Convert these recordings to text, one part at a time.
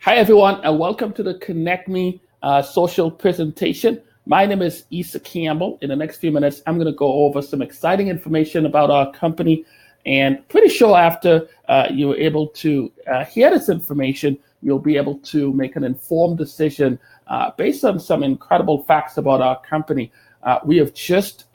Hi, everyone, and welcome to the KynnecME social presentation. My name is Issa Campbell. In the next few minutes, I'm going to go over some exciting information about our company. And pretty sure after you're able to hear this information, you'll be able to make an informed decision based on some incredible facts about our company. We have just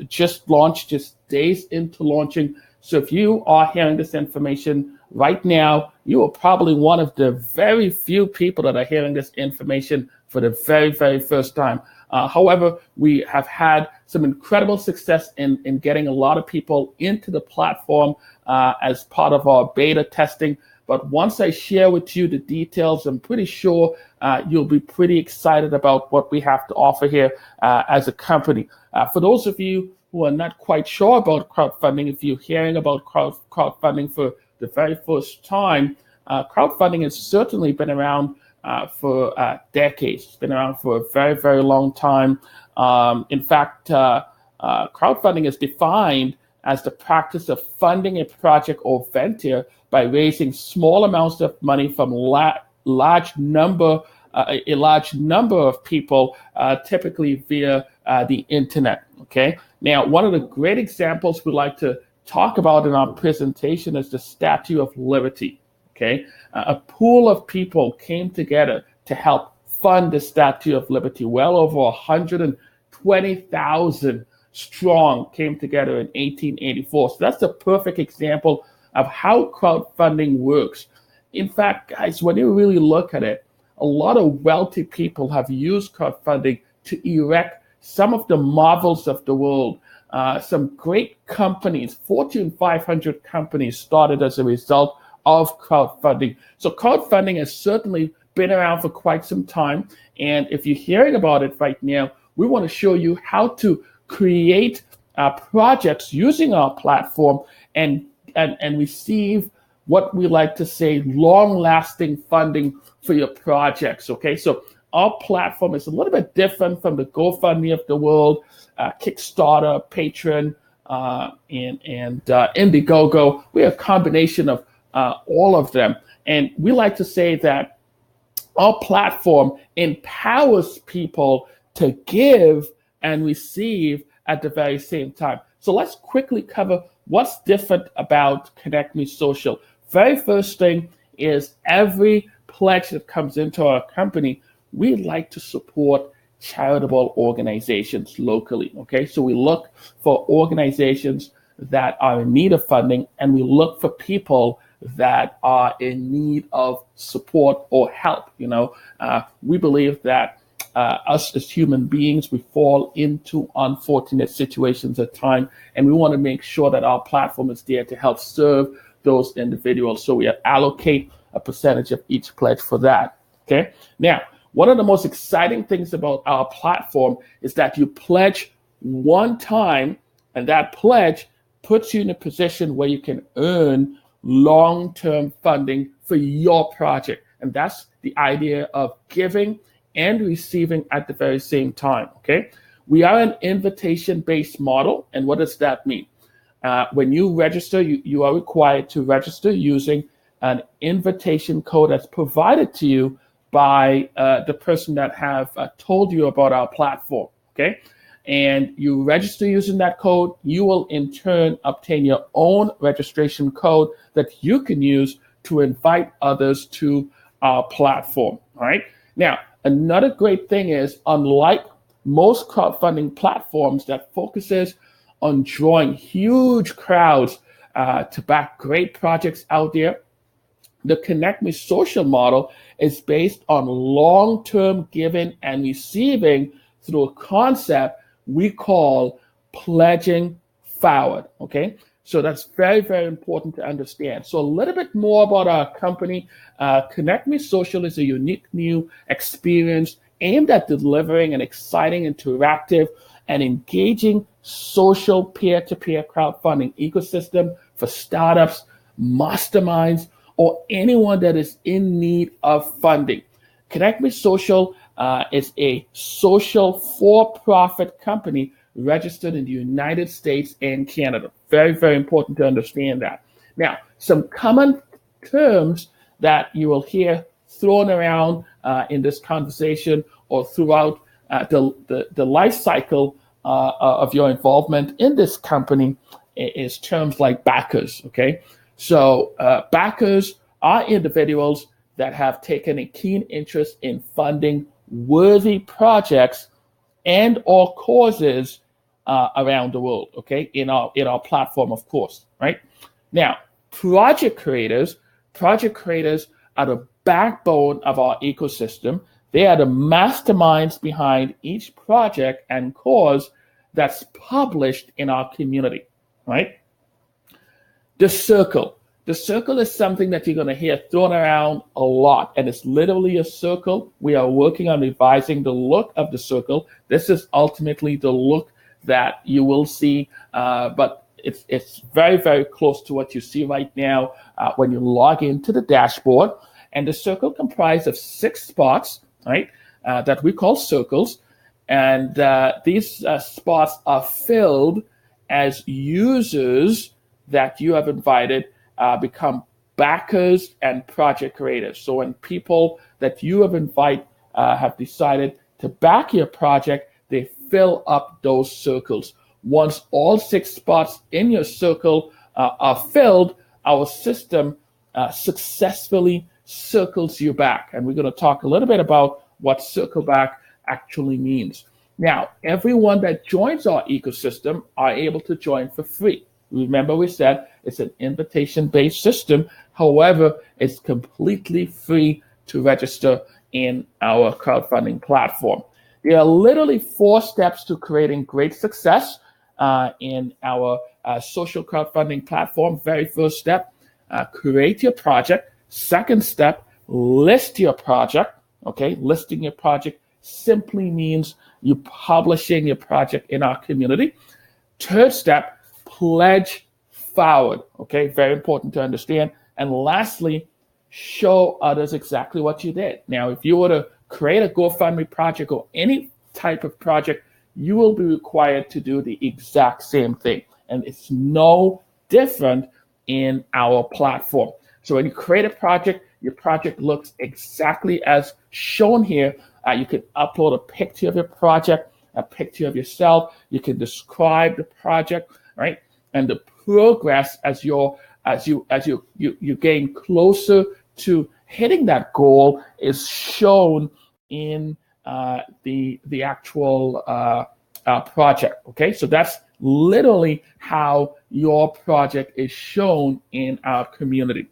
launched, just days into launching. So if you are hearing this information right now, you are probably one of the very few people that are hearing this information for the very, very first time. However, we have had some incredible success in getting a lot of people into the platform as part of our beta testing. But once I share with you the details, I'm pretty sure you'll be pretty excited about what we have to offer here as a company. For those of you who are not quite sure about crowdfunding, if you're hearing about crowdfunding for the very first time, crowdfunding has certainly been around for decades. It's been around for a very, very long time. In fact, crowdfunding is defined as the practice of funding a project or venture by raising small amounts of money from a large number of people, typically via the internet. Okay. Now, one of the great examples we like to talk about in our presentation is the Statue of Liberty. Okay, a pool of people came together to help fund the Statue of Liberty. Well over 120,000 strong came together in 1884. So that's a perfect example of how crowdfunding works. In fact, guys, when you really look at it, a lot of wealthy people have used crowdfunding to erect some of the marvels of the world. Some great companies, Fortune 500 companies, started as a result of crowdfunding. So crowdfunding has certainly been around for quite some time. And if you're hearing about it right now, we want to show you how to create projects using our platform and receive what we like to say long-lasting funding for your projects. Okay, so our platform is a little bit different from the GoFundMe of the world, Kickstarter, Patreon, and Indiegogo. We're a combination of all of them. And we like to say that our platform empowers people to give and receive at the very same time. So let's quickly cover what's different about KynnecME Social. Very first thing is every pledge that comes into our company, we like to support charitable organizations locally. Okay, so we look for organizations that are in need of funding, and we look for people that are in need of support or help. We believe that us as human beings, we fall into unfortunate situations at times, and we want to make sure that our platform is there to help serve those individuals. So we allocate a percentage of each pledge for that. Okay. Now, one of the most exciting things about our platform is that you pledge one time, and that pledge puts you in a position where you can earn long-term funding for your project. And that's the idea of giving and receiving at the very same time. Okay. We are an invitation-based model. And what does that mean? When you register, you are required to register using an invitation code that's provided to you by the person that have told you about our platform. Okay. And you register using that code, you will in turn obtain your own registration code that you can use to invite others to our platform. All right. Now, another great thing is, unlike most crowdfunding platforms that focuses on drawing huge crowds to back great projects out there, the KynnecME Social model is based on long-term giving and receiving through a concept we call pledging forward. Okay, so that's very, very important to understand. So a little bit more about our company. KynnecME Social is a unique new experience aimed at delivering an exciting, interactive, and engaging social peer-to-peer crowdfunding ecosystem for startups, masterminds, or anyone that is in need of funding. KynnecME Social is a social for-profit company registered in the United States and Canada. Very, very important to understand that. Now, some common terms that you will hear thrown around in this conversation or throughout the life cycle of your involvement in this company is terms like backers, okay? So backers are individuals that have taken a keen interest in funding worthy projects and or causes around the world, okay, in our platform, of course, right? Now, project creators are the backbone of our ecosystem. They are the masterminds behind each project and cause that's published in our community, right? The circle. The circle is something that you're going to hear thrown around a lot, and it's literally a circle. We are working on revising the look of the circle. This is ultimately the look that you will see, but it's very, very close to what you see right now when you log into the dashboard. And the circle comprised of 6 spots, right, that we call circles. And these spots are filled as users that you have invited become backers and project creators. So when people that you have invited have decided to back your project, they fill up those circles. Once all 6 spots in your circle are filled, our system successfully circles you back. And we're going to talk a little bit about what circle back actually means. Now, everyone that joins our ecosystem are able to join for free. Remember, we said it's an invitation-based system. However, it's completely free to register in our crowdfunding platform. There are literally 4 steps to creating great success in our social crowdfunding platform. Very first step, create your project. Second step, list your project. Okay, listing your project simply means you publishing your project in our community. Third step, pledge forward. Okay, very important to understand. And lastly, show others exactly what you did. Now, if you were to create a GoFundMe project or any type of project, you will be required to do the exact same thing. And it's no different in our platform. So when you create a project, your project looks exactly as shown here. You can upload a picture of your project, a picture of yourself. You can describe the project, right? And the progress as you gain closer to hitting that goal is shown in the actual project. Okay, so that's literally how your project is shown in our community.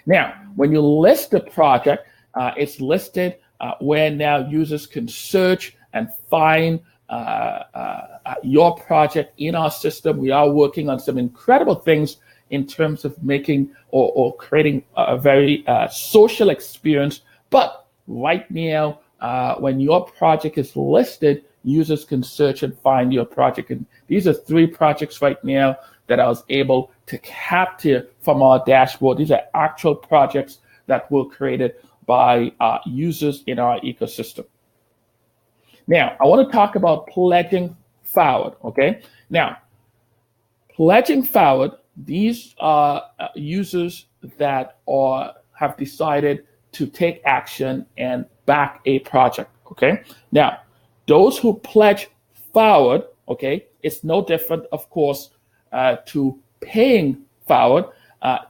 Now, when you list the project, it's listed where now users can search and find your project in our system. We are working on some incredible things in terms of making or creating a very social experience. But right now, when your project is listed, users can search and find your project. And these are 3 projects right now that I was able to capture from our dashboard. These are actual projects that were created by users in our ecosystem. Now, I want to talk about pledging forward, okay? Now, pledging forward, these are users that have decided to take action and back a project, okay? Now, those who pledge forward, okay, it's no different, of course, to paying forward.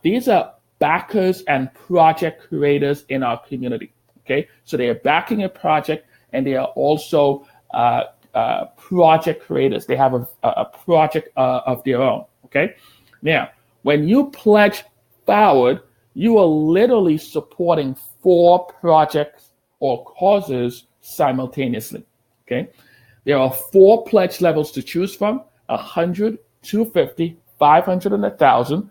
These are backers and project creators in our community, okay? So they are backing a project, and they are also project creators. They have a project of their own, okay? Now, when you pledge forward, you are literally supporting 4 projects or causes simultaneously, okay? There are 4 pledge levels to choose from: 100, 250, 500, and 1,000.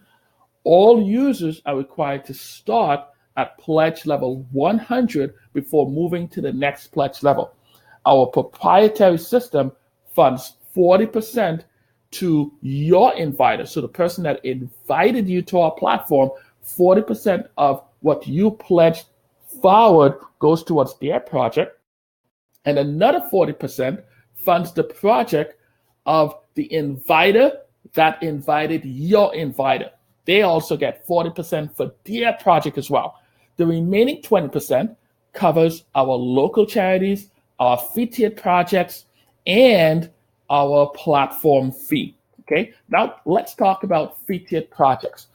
All users are required to start at pledge level 100 before moving to the next pledge level. Our proprietary system funds 40% to your inviter. So the person that invited you to our platform, 40% of what you pledged forward goes towards their project. And another 40% funds the project of the inviter that invited your inviter. They also get 40% for their project as well. The The remaining 20% covers our local charities, our fee-tiered projects, and our platform fee. Okay, now let's talk about fee-tiered projects.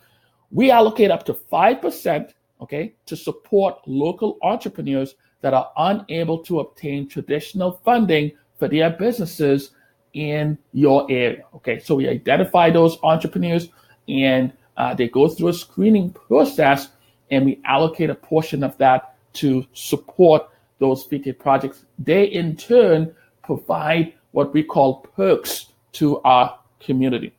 We allocate up to 5%, okay, to support local entrepreneurs that are unable to obtain traditional funding for their businesses in your area. Okay, so we identify those entrepreneurs and they go through a screening process, and we allocate a portion of that to support those fee-tiered projects. They in turn provide what we call perks to our community.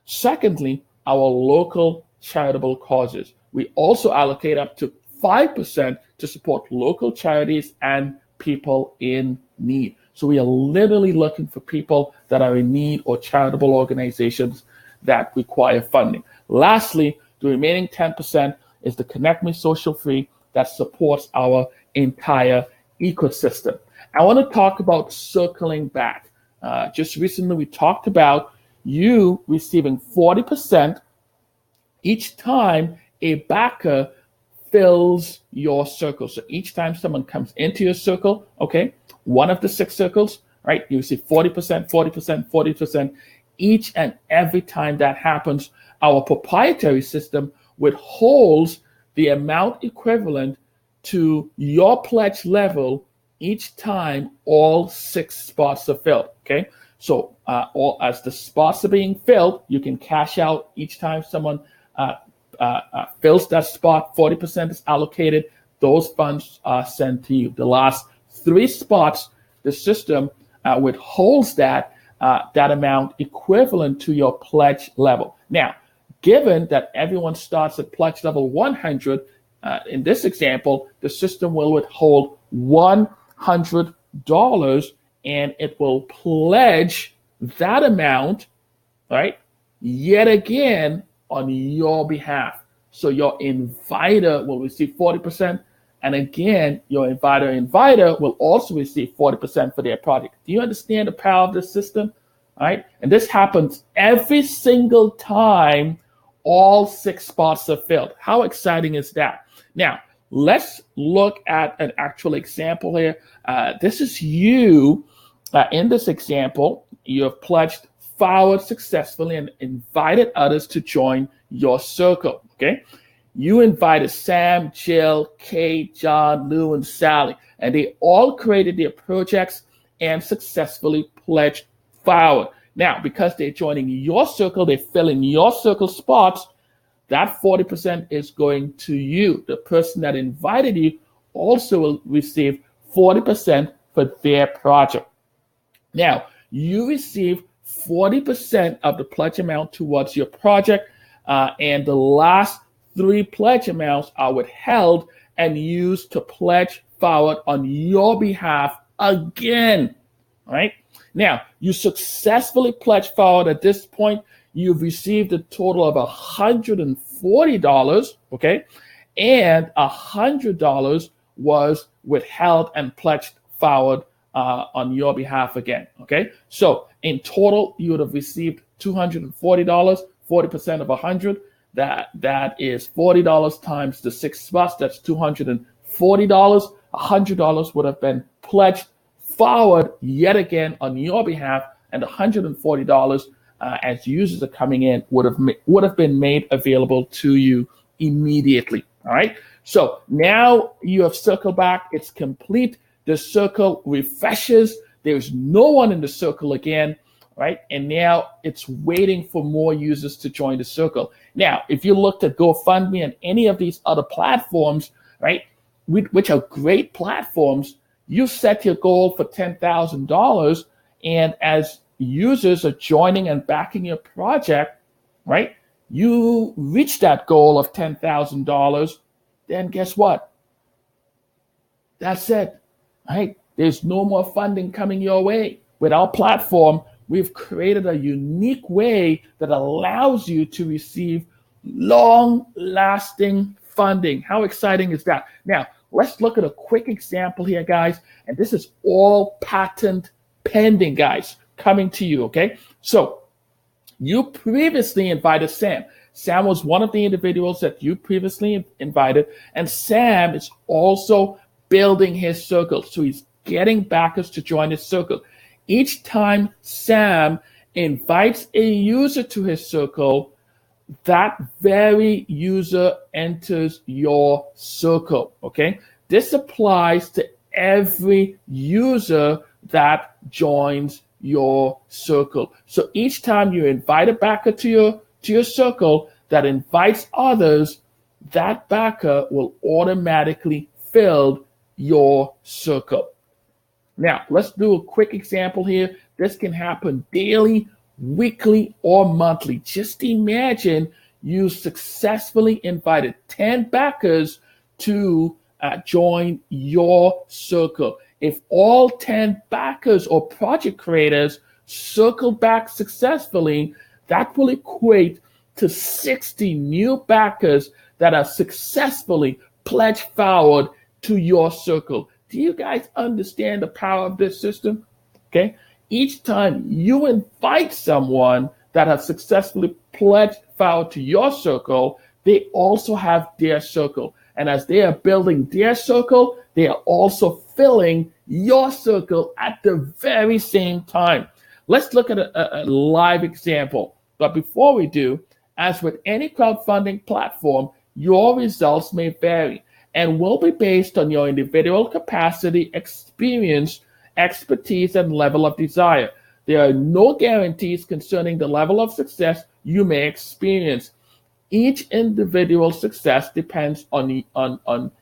Secondly, our local charitable causes. We also allocate up to 5% to support local charities and people in need. So we are literally looking for people that are in need or charitable organizations that require funding. Lastly, the remaining 10% is the KynnecME social fee that supports our entire ecosystem. I want to talk about circling back. Just recently, we talked about you receiving 40% each time a backer fills your circle. So each time someone comes into your circle, okay, one of the 6 circles, right, you receive 40%, 40%, 40%. Each and every time that happens, our proprietary system withholds the amount equivalent to your pledge level each time all 6 spots are filled, okay? So as the spots are being filled, you can cash out each time someone fills that spot. 40% is allocated. Those funds are sent to you. The last 3 spots, the system withholds that amount equivalent to your pledge level. Now, given that everyone starts at pledge level 100, in this example, the system will withhold $100 and it will pledge that amount, right, yet again on your behalf. So your inviter will receive 40%, and again, your inviter will also receive 40% for their project. Do you understand the power of this system? All right, and this happens every single time all 6 spots are filled. How exciting is that? Now, let's look at an actual example here. This is you. In this example, you have pledged forward successfully and invited others to join your circle, okay? You invited Sam, Jill, Kate, John, Lou, and Sally, and they all created their projects and successfully pledged forward. Now, because they're joining your circle, they fill in your circle spots, that 40% is going to you. The person that invited you also will receive 40% for their project. Now, you receive 40% of the pledge amount towards your project, and the last 3 pledge amounts are withheld and used to pledge forward on your behalf again, right? Now, you successfully pledged forward. At this point, you've received a total of $140, okay? And $100 was withheld and pledged forward on your behalf again, okay? So in total, you would have received $240, 40% of 100. That is $40 times the 6 spots. That's $240. $100 would have been pledged forward yet again on your behalf, and $140 as users are coming in would have been made available to you immediately. All right. So now you have circled back. It's complete. The circle refreshes. There's no one in the circle again, right? And now it's waiting for more users to join the circle. Now, if you looked at GoFundMe and any of these other platforms, right, which are great platforms, you set your goal for $10,000, and as users are joining and backing your project, right, you reach that goal of $10,000, then guess what? That's it, right? There's no more funding coming your way. With our platform, we've created a unique way that allows you to receive long-lasting funding. How exciting is that? Now, let's look at a quick example here, guys. And this is all patent pending, guys, coming to you, okay? So you previously invited Sam. Sam was one of the individuals that you previously invited, and Sam is also building his circle. So he's getting backers to join his circle. Each time Sam invites a user to his circle, that very user enters your circle, okay? This applies to every user that joins your circle. So each time you invite a backer to your circle that invites others, that backer will automatically fill your circle. Now, let's do a quick example here. This can happen daily, weekly, or monthly. Just imagine you successfully invited 10 backers to join your circle. If all 10 backers or project creators circle back successfully, that will equate to 60 new backers that are successfully pledged forward to your circle. Do you guys understand the power of this system? Okay. Each time you invite someone that has successfully pledged forward to your circle, they also have their circle. And as they are building their circle, they are also filling your circle at the very same time. Let's look at a live example. But before we do, as with any crowdfunding platform, your results may vary and will be based on your individual capacity, experience, expertise, and level of desire. There are no guarantees concerning the level of success you may experience. Each individual's success depends on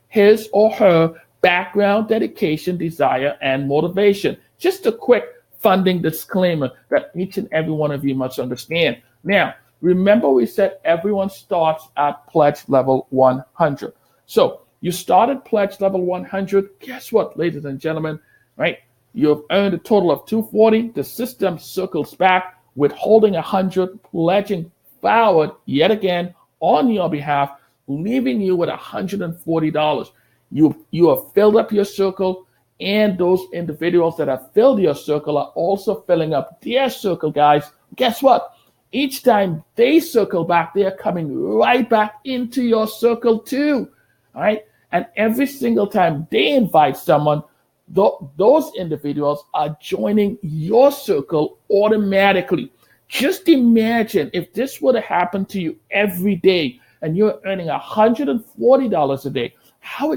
his or her background, dedication, desire, and motivation. Just a quick funding disclaimer that each and every one of you must understand. Now, remember we said everyone starts at pledge level 100. So you started pledge level 100. Guess what, ladies and gentlemen, right? You've earned a total of 240. The system circles back, withholding 100, pledging forward yet again on your behalf, leaving you with $140. You have filled up your circle, and those individuals that have filled your circle are also filling up their circle, guys. Guess what? Each time they circle back, they are coming right back into your circle too. All right? And every single time they invite someone, those individuals are joining your circle automatically. Just imagine if this would have happened to you every day and you're earning $140 a day, how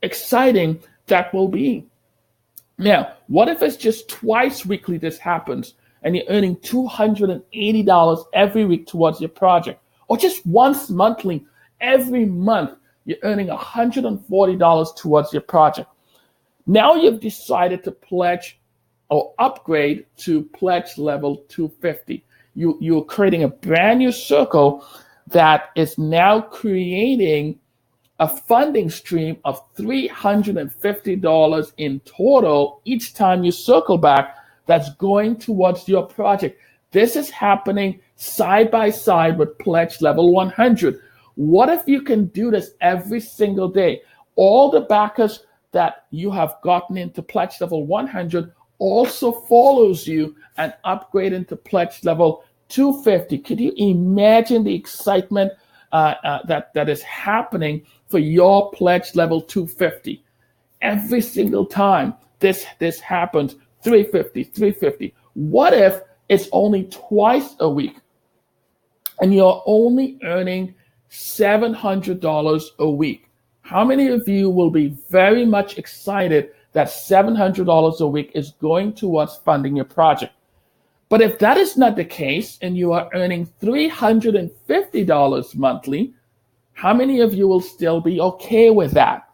exciting that will be. Now, what if it's just twice weekly this happens and you're earning $280 every week towards your project? Or just once monthly, every month, you're earning $140 towards your project. Now you've decided to pledge or upgrade to pledge level 250. You're creating a brand new circle that is now creating a funding stream of $350 in total each time you circle back that's going towards your project. This is happening side by side with pledge level 100. What if you can do this every single day? All the backers that you have gotten into pledge level 100 also follows you and upgrade into pledge level 250. Could you imagine the excitement that is happening for your pledge level 250? Every single time this happens, 350. What if it's only twice a week and you're only earning $700 a week? How many of you will be very much excited that $700 a week is going towards funding your project? But if that is not the case and you are earning $350 monthly, how many of you will still be okay with that?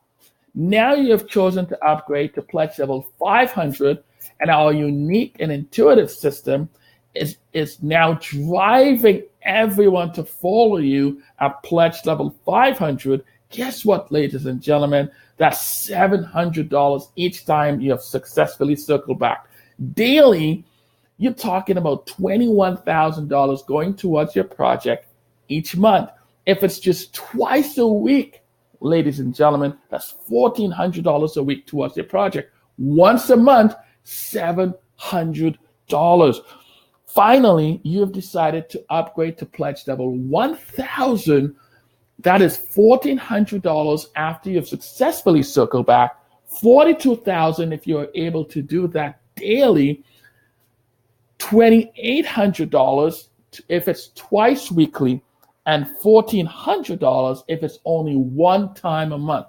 Now you have chosen to upgrade to pledge level 500, and our unique and intuitive system is now driving everyone to follow you at pledge level 500. Guess what, ladies and gentlemen? That's $700 each time you have successfully circled back. Daily, you're talking about $21,000 going towards your project each month. If it's just twice a week, ladies and gentlemen, that's $1,400 a week towards your project. Once a month, $700. Finally, you have decided to upgrade to pledge level 1,000. That is $1,400 after you've successfully circled back, $42,000 if you're able to do that daily, $2,800 if it's twice weekly, and $1,400 if it's only one time a month.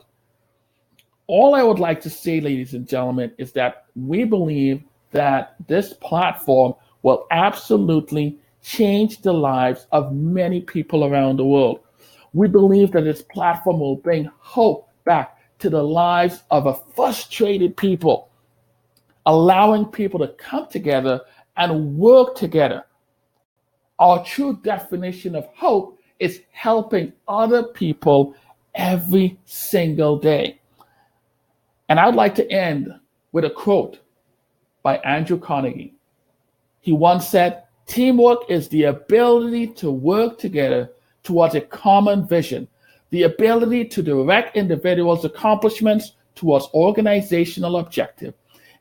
All I would like to say, ladies and gentlemen, is that we believe that this platform will absolutely change the lives of many people around the world. We believe that this platform will bring hope back to the lives of a frustrated people, allowing people to come together and work together. Our true definition of hope is helping other people every single day. And I'd like to end with a quote by Andrew Carnegie. He once said, "Teamwork is the ability to work together towards a common vision, the ability to direct individuals' accomplishments towards organizational objective.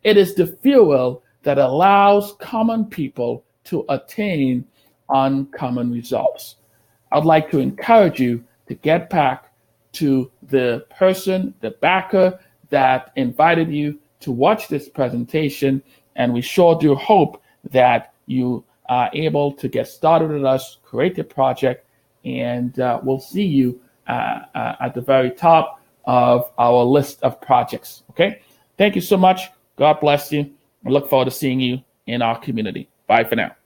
It is the fuel that allows common people to attain uncommon results." I'd like to encourage you to get back to the person, the backer that invited you to watch this presentation, and we sure do hope that you are able to get started with us, create the project, and we'll see you at the very top of our list of projects. Okay? Thank you so much. God bless you. I look forward to seeing you in our community. Bye for now.